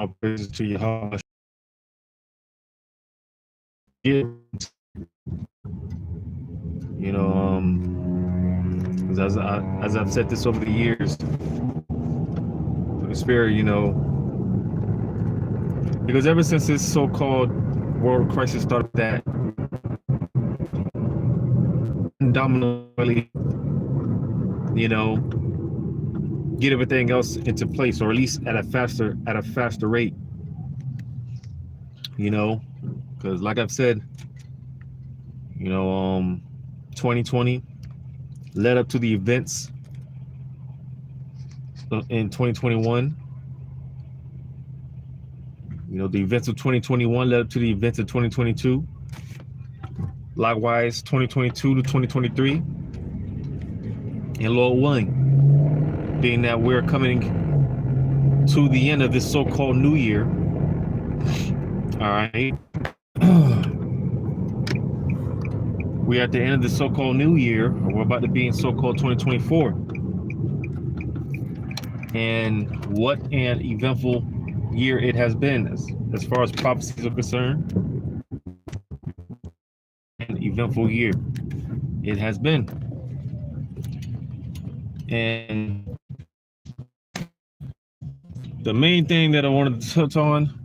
All praises to Yahweh. You know, 'cause as I've said this over the years, through the Spirit, you know, because ever since this so-called world crisis started, that dominantly, you know, get everything else into place, or at least at a faster rate, you know, because like I've said, you know, 2020 led up to the events in 2021. You know, the events of 2021 led up to the events of 2022. Likewise, 2022 to 2023. And Lord willing, being that we're coming to the end of this so-called new year. All right. We're at the end of the so-called new year, or we're about to be in so-called 2024. And what an eventful year it has been as far as prophecies are concerned. An eventful year it has been. And the main thing that I wanted to touch on,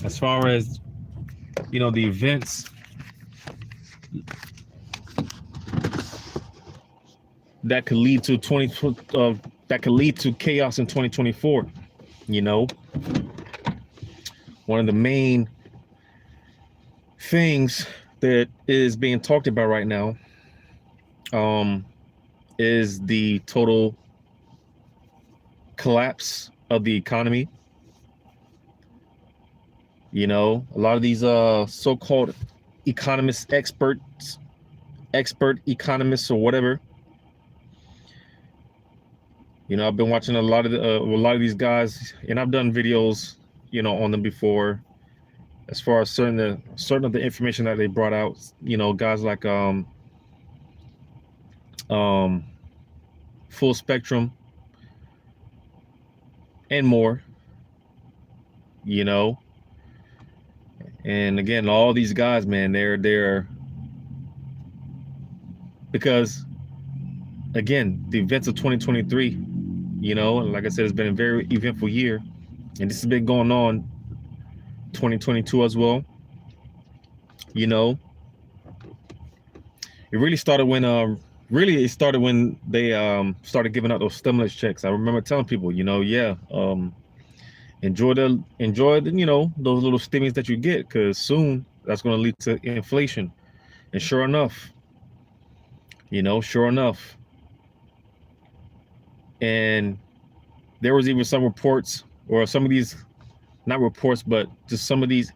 as far as, you know, the events that could lead to that could lead to chaos in 2024. You know, one of the main things that is being talked about right now is the total collapse of the economy. You know, a lot of these so-called economists, expert economists or whatever. You know, I've been watching a lot of these guys, and I've done videos, you know, on them before, as far as certain of the information that they brought out. You know, guys like Full Spectrum and more. You know, and again, all these guys, man, they're because again, the events of 2023. You know, and like I said, it's been a very eventful year, and this has been going on 2022 as well. You know, it really started when they started giving out those stimulus checks. I remember telling people, you know, yeah, enjoy the you know, those little stimmies that you get, because soon that's going to lead to inflation. And sure enough, you know, and there was even some reports, or some of these, not reports, but just some of these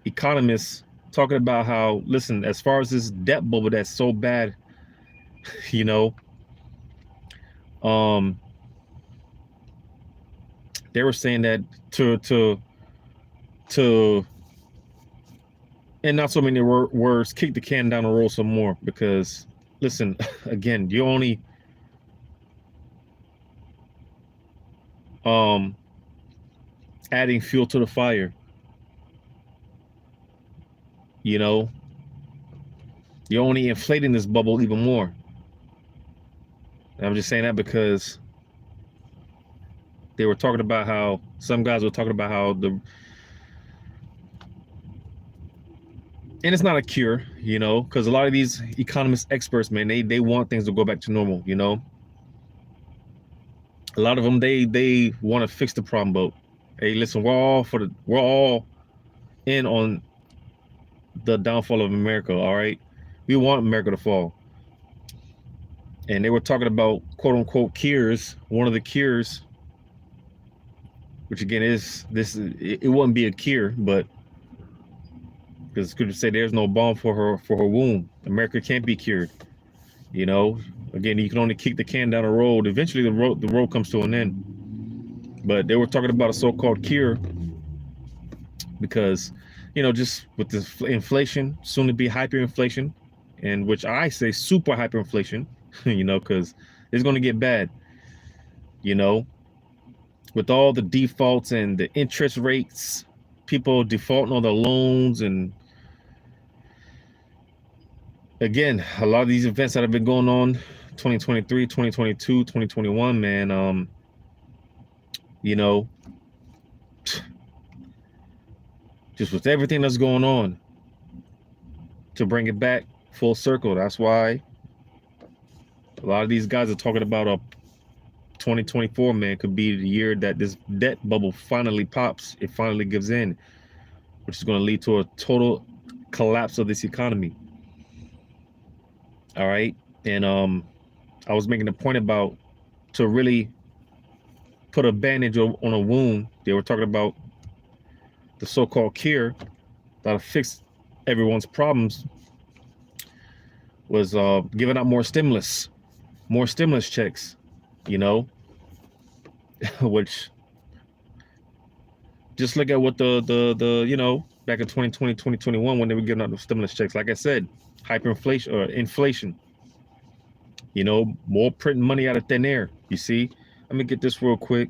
economists talking about how, listen, as far as this debt bubble that's so bad, you know, they were saying that to and not so many words, kick the can down the road some more, because listen, again, you only adding fuel to the fire. You know, you're only inflating this bubble even more. And I'm just saying that because they were talking about how, some guys were talking about how and it's not a cure, you know, because a lot of these economist experts, man, they want things to go back to normal, you know. A lot of them, they want to fix the problem, but hey, listen, we're all in on the downfall of America, all right? We want America to fall. And they were talking about quote unquote cures. One of the cures, which again is this, it wouldn't be a cure, but because Scripture say there's no balm for her womb. America can't be cured. You know, again, you can only kick the can down the road. Eventually the road comes to an end. But they were talking about a so-called cure because, you know, just with this inflation, soon to be hyperinflation, and which I say super hyperinflation, you know, because it's going to get bad, you know. with all the defaults and the interest rates, people defaulting on their loans, and again, a lot of these events that have been going on 2023, 2022, 2021, man, you know, just with everything that's going on, to bring it back full circle. That's why a lot of these guys are talking about a 2024, man, could be the year that this debt bubble finally pops. It finally gives in, which is going to lead to a total collapse of this economy. All right. And I was making a point about, to really put a bandage on a wound, they were talking about the so-called cure that'll fix everyone's problems, was giving out more stimulus checks, you know, which, just look at what the you know, back in 2020, 2021, when they were giving out the stimulus checks. Like I said, hyperinflation or inflation, you know, more printing money out of thin air. You see, let me get this real quick.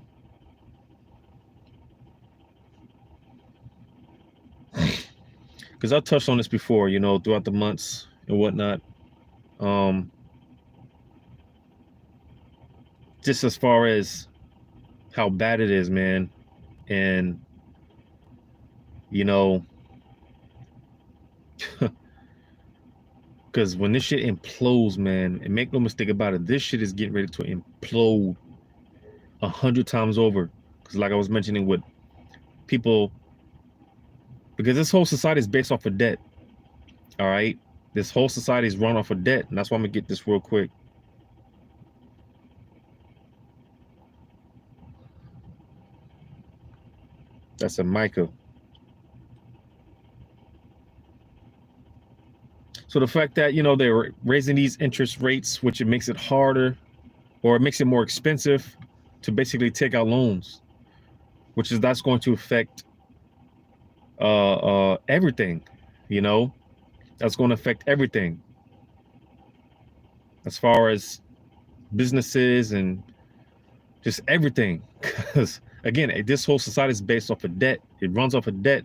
Because I touched on this before, you know, throughout the months and whatnot. Just as far as how bad it is, man. And, you know, because when this shit implodes, man, and make no mistake about it, this shit is getting ready to implode 100 times over. Because like I was mentioning with people, because this whole society is based off of debt. All right. This whole society is run off of debt. And that's why I'm going to get this real quick. That's a Micah. So the fact that, you know, they're raising these interest rates, which it makes it harder, or it makes it more expensive to basically take out loans, which is, that's going to affect everything, you know, that's going to affect everything as far as businesses and just everything. Because again, this whole society is based off of debt. It runs off of debt.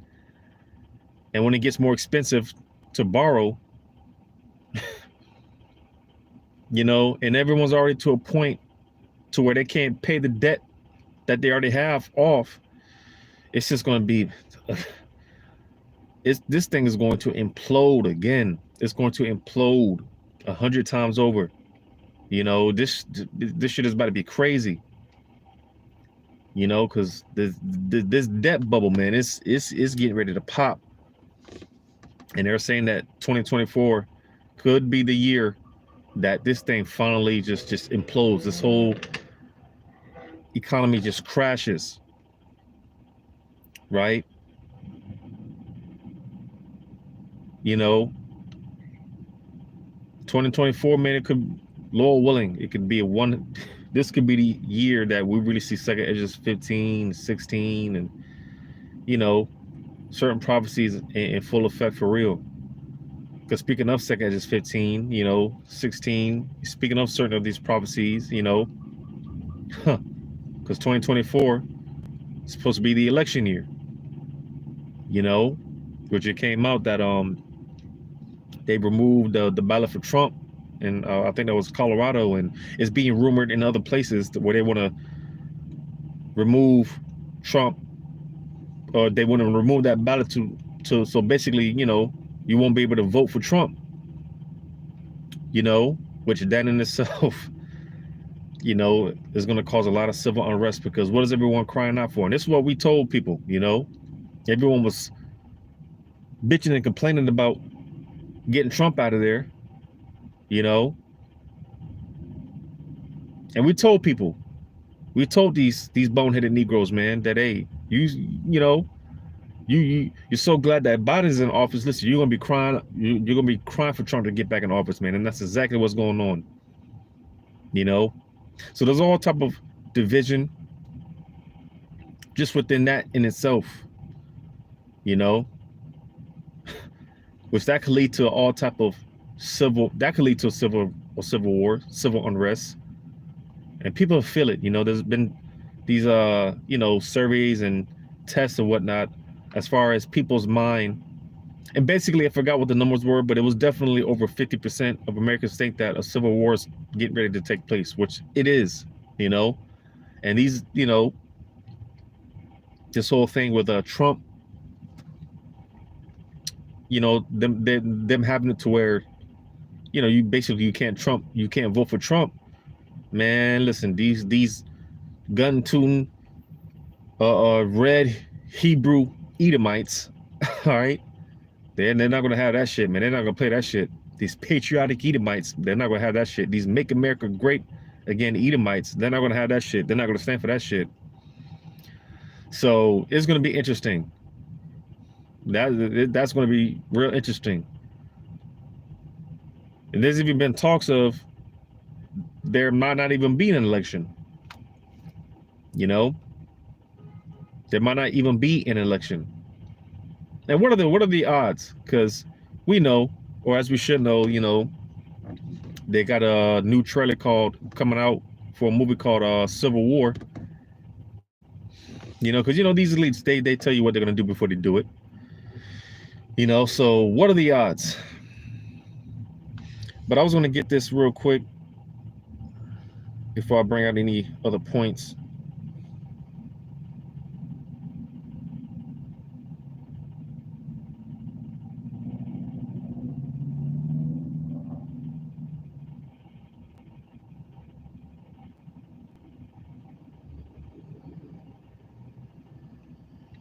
And when it gets more expensive to borrow, you know, and everyone's already to a point to where they can't pay the debt that they already have off, it's just going to be, this thing is going to implode again. It's going to implode 100 times over. You know, this shit is about to be crazy. You know, because this debt bubble, man, it's getting ready to pop. And they're saying that 2024 could be the year that this thing finally just implodes. This whole economy just crashes, right? You know, 2024, man, it could, Lord willing, it could be this could be the year that we really see second edges 15, 16, and, you know, certain prophecies in full effect for real. Because speaking of second edges 15, you know, 16, speaking of certain of these prophecies, you know, because 2024 is supposed to be the election year, you know, which it came out that they removed the ballot for Trump, and I think that was Colorado, and it's being rumored in other places where they want to remove Trump, or they want to remove that ballot to so basically, you know, you won't be able to vote for Trump, you know, which that in itself, you know, is going to cause a lot of civil unrest, because what is everyone crying out for? And this is what we told people, you know, everyone was bitching and complaining about getting Trump out of there, you know, and we told people, we told these boneheaded Negroes, man, that, hey, you know, you're so glad that Biden's in office. Listen, you're gonna be crying. You're gonna be crying for Trump to get back in office, man. And that's exactly what's going on. You know, so there's all type of division just within that in itself. You know, which that could lead to all type of civil. That could lead to a civil war, civil unrest, and people feel it. You know, there's been you know, surveys and tests and whatnot, as far as people's mind. And basically, I forgot what the numbers were, but it was definitely over 50% of Americans think that a civil war is getting ready to take place, which it is, you know. And these, you know, this whole thing with Trump, you know, them having it to where, you know, you can't vote for Trump, man. Listen, these gun tune red Hebrew Edomites, all right, they're not gonna have that shit, man. They're not gonna play that shit. These patriotic Edomites, they're not gonna have that shit. These make America great again Edomites, they're not gonna have that shit. They're not gonna stand for that shit. So it's gonna be interesting. That's gonna be real interesting. And there's even been talks of there might not even be an election. You know, there might not even be an election. And what are the odds? Because we know, or as we should know, you know, they got a new trailer coming out for a movie called Civil War. You know, because you know these elites, they tell you what they're gonna do before they do it. You know, so what are the odds? But I was gonna get this real quick before I bring out any other points.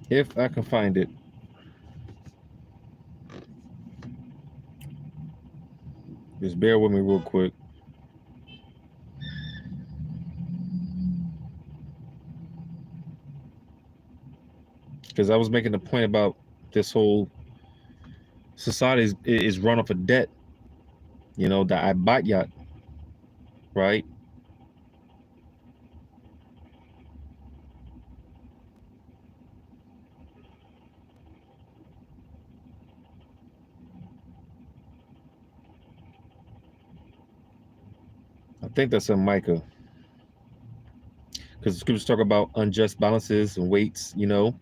If I can find it. Just bear with me real quick. Because I was making a point about this whole society is run off of debt. You know, the Ibatyat, right? I think that's in Micah. Because the scriptures talk about unjust balances and weights, you know.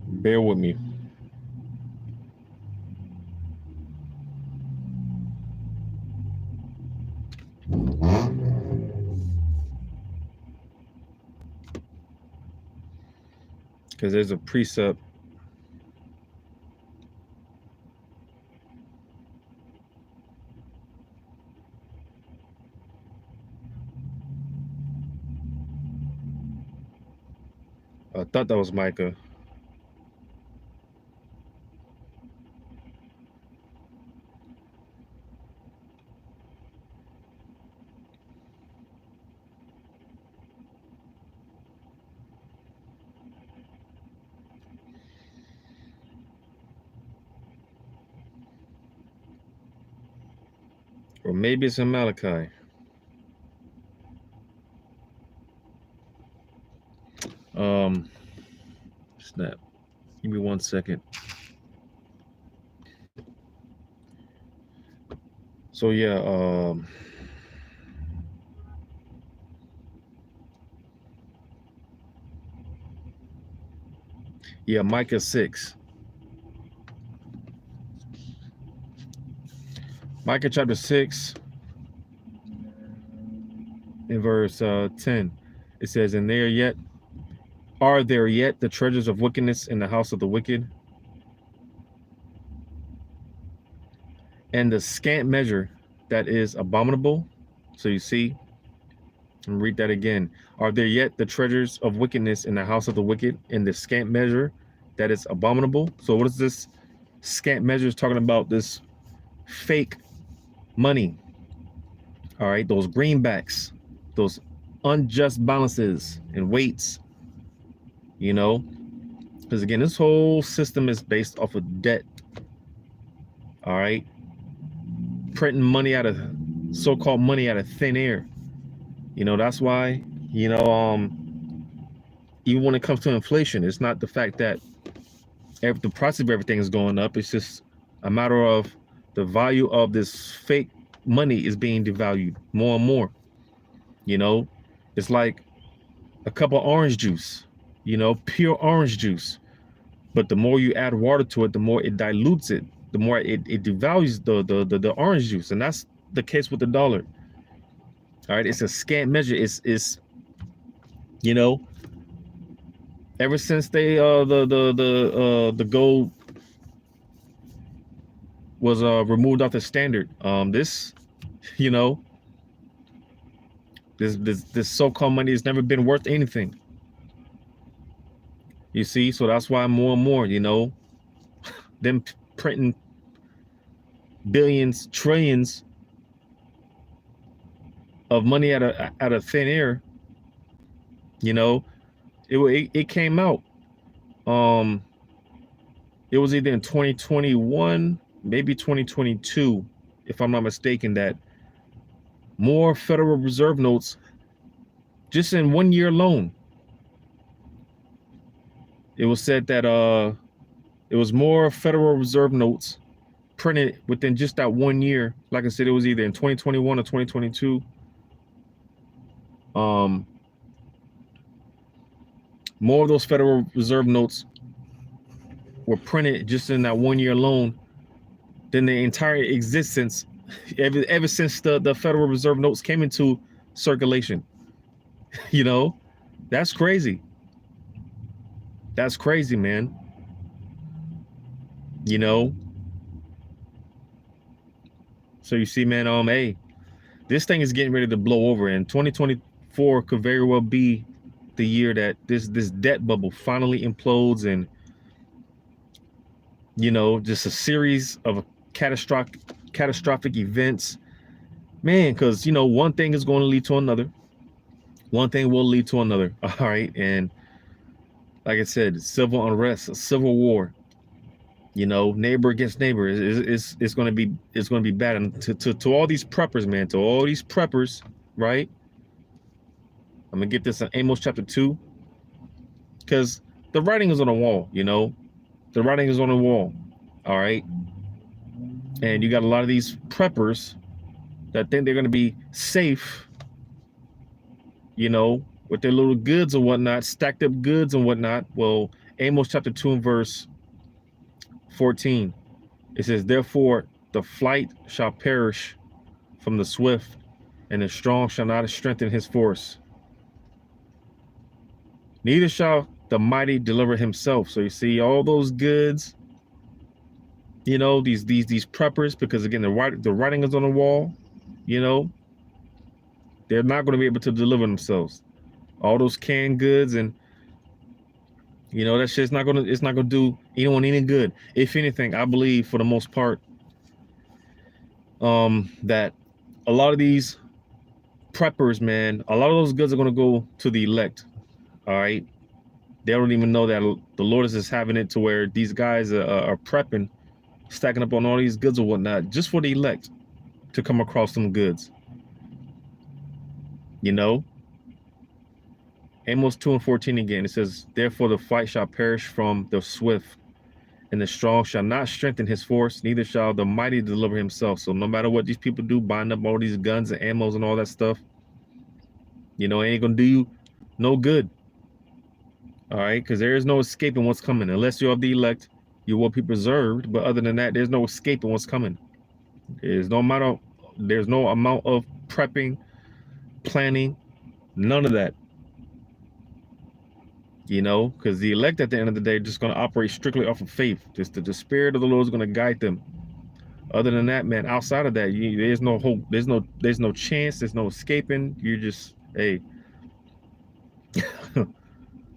Bear with me. Because there's a precept. I thought that was Micah. Or maybe it's in Malachi. Snap. Give me 1 second. So yeah, yeah, Micah 6. Micah chapter 6 in verse 10. It says, "And are there yet the treasures of wickedness in the house of the wicked? And the scant measure that is abominable." So you see, and read that again. "Are there yet the treasures of wickedness in the house of the wicked, and the scant measure that is abominable?" So what is this scant measure? Is talking about this fake money. All right, those greenbacks, those unjust balances and weights, you know, because again, this whole system is based off of debt. All right, printing money out of so-called money out of thin air. You know, that's why, you know, even when it comes to inflation, it's not the fact that the price of everything is going up. It's just a matter of the value of this fake money is being devalued more and more. You know, it's like a cup of orange juice, you know, pure orange juice. But the more you add water to it, the more it dilutes it, the more it devalues the orange juice. And that's the case with the dollar. All right, it's a scant measure. It's you know, ever since they the gold was removed off the standard, this, you know, this so-called money has never been worth anything. You see, so that's why more and more, you know, them printing billions, trillions of money out of thin air. You know, it came out. It was either in 2021, maybe 2022, if I'm not mistaken, that more Federal Reserve notes, just in 1 year alone, it was said that it was more Federal Reserve notes printed within just that 1 year. Like I said, it was either in 2021 or 2022. More of those Federal Reserve notes were printed just in that 1 year alone than the entire existence ever since the Federal Reserve notes came into circulation. You know, that's crazy. That's crazy, man. You know. So you see, man, hey, this thing is getting ready to blow over, and 2024 could very well be the year that this debt bubble finally implodes, and you know, just a series of catastrophic events, man, because you know, one thing is going to lead to another. One thing will lead to another. All right. And like I said, civil unrest, a civil war, you know, neighbor against neighbor, it's going to be bad. And to all these preppers, man, to all these preppers, right? I'm gonna get this in Amos chapter 2, because the writing is on the wall, you know, the writing is on the wall. All right. And you got a lot of these preppers that think they're going to be safe, you know, with their little goods and whatnot, stacked up goods and whatnot. Well, Amos chapter 2 and verse 14, it says, therefore the flight shall perish from the swift, and the strong shall not strengthen his force. Neither shall the mighty deliver himself. So you see all those goods, you know, these preppers, because again, the writing is on the wall, you know, they're not going to be able to deliver themselves. All those canned goods, and you know, that shit's not going to do anyone any good. If anything, I believe for the most part, that a lot of these preppers, man, a lot of those goods are going to go to the elect. All right. They don't even know that the Lord is just having it to where these guys are prepping, stacking up on all these goods or whatnot, just for the elect to come across some goods. You know, Amos 2 and 14 again, it says, therefore the fight shall perish from the swift, and the strong shall not strengthen his force, neither shall the mighty deliver himself. So no matter what these people do, bind up all these guns and ammos and all that stuff, you know, it ain't gonna do you no good. All right, because there is no escaping what's coming. Unless you're of the elect, you will be preserved. But other than that, there's no escaping what's coming. There's no amount of prepping, planning, none of that. You know, because the elect at the end of the day are just going to operate strictly off of faith. Just the spirit of the Lord is going to guide them. Other than that, man, outside of that, there's no hope. There's no chance. There's no escaping. You're just, hey,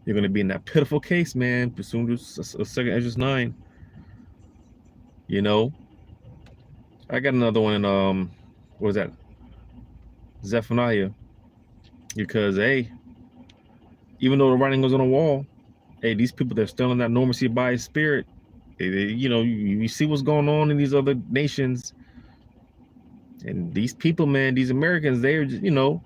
you're going to be in that pitiful case, man. Pursuant to 2 Ezra 9. You know, I got another one. What was that? Zephaniah. Because, hey, even though the writing was on the wall, hey, these people, they're still in that normacy by his spirit. You know, you see what's going on in these other nations. And these people, man, these Americans, they're just, you know,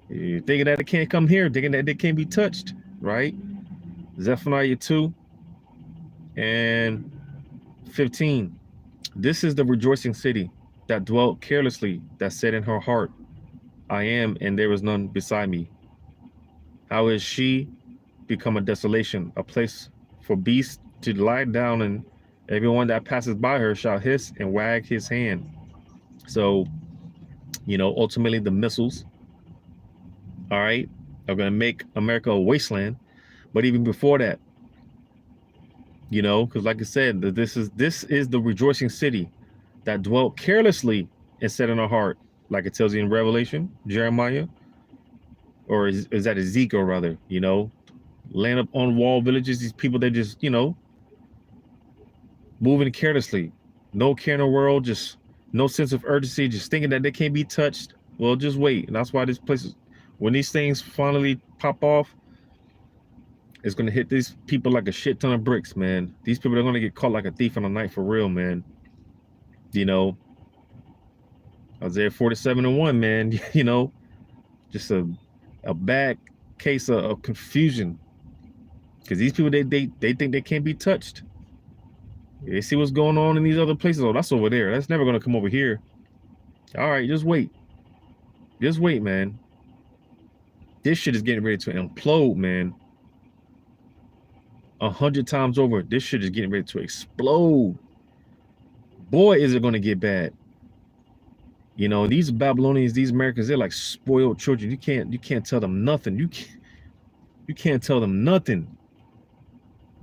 thinking that it can't come here, thinking that they can't be touched, right? Zephaniah 2 And 15, this is the rejoicing city that dwelt carelessly, that said in her heart, I am, and there is none beside me. How is she become a desolation, a place for beasts to lie down, and everyone that passes by her shall hiss and wag his hand. So, ultimately the missiles, all right, are going to make America a wasteland. But even before that, because like I said, this is the rejoicing city that dwelt carelessly and said in her heart, like it tells you in Revelation, Jeremiah, or is that Ezekiel rather, laying up on wall villages, these people that just, moving carelessly, no care in the world, just no sense of urgency, just thinking that they can't be touched. Well, just wait. And that's why this place is, when these things finally pop off, it's going to hit these people like a shit ton of bricks, man. These people are going to get caught like a thief in the night for real, man. Isaiah 47:1, man, just a bad case of confusion. Because these people, they think they can't be touched. They see what's going on in these other places. Oh, that's over there. That's never going to come over here. All right, just wait. Just wait, man. This shit is getting ready to implode, man. 100 times over. This shit is getting ready to explode. Boy, is it going to get bad. These Babylonians, these Americans, they're like spoiled children. You can't tell them nothing. You can't tell them nothing.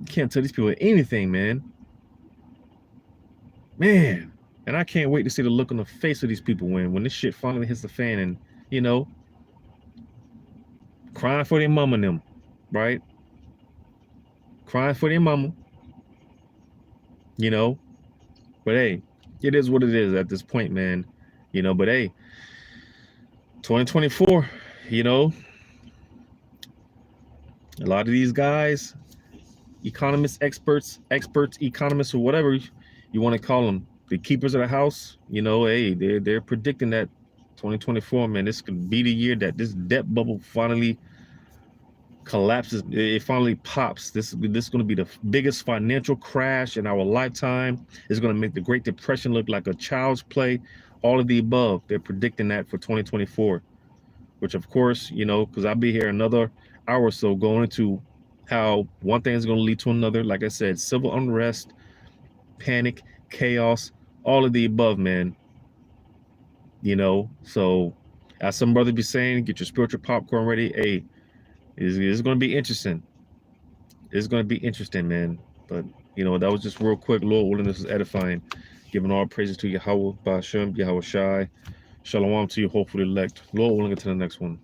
You can't tell these people anything, man. Man, and I can't wait to see the look on the face of these people when this shit finally hits the fan, and crying for their mama and them, right? Crying for their mama, but hey, it is what it is at this point, man. But hey, 2024, a lot of these guys, economists, experts, economists, or whatever you want to call them, the keepers of the house, hey, they're predicting that 2024, man, this could be the year that this debt bubble finally collapses. It finally pops. This is going to be the biggest financial crash in our lifetime. It's going to make the Great Depression look like a child's play. All of the above, they're predicting that for 2024, which of course, because I'll be here another hour or so going into how one thing is going to lead to another. Like I said, civil unrest, panic, chaos, all of the above, man. So as some brother be saying, get your spiritual popcorn ready. Hey, it's going to be interesting. It's going to be interesting, man. But that was just real quick. Lord willing, this is edifying. Giving all praises to Yahweh, Ba'ashem, Yahweh Shai. Shalom to you, hopefully elect. Lord willing, until the next one.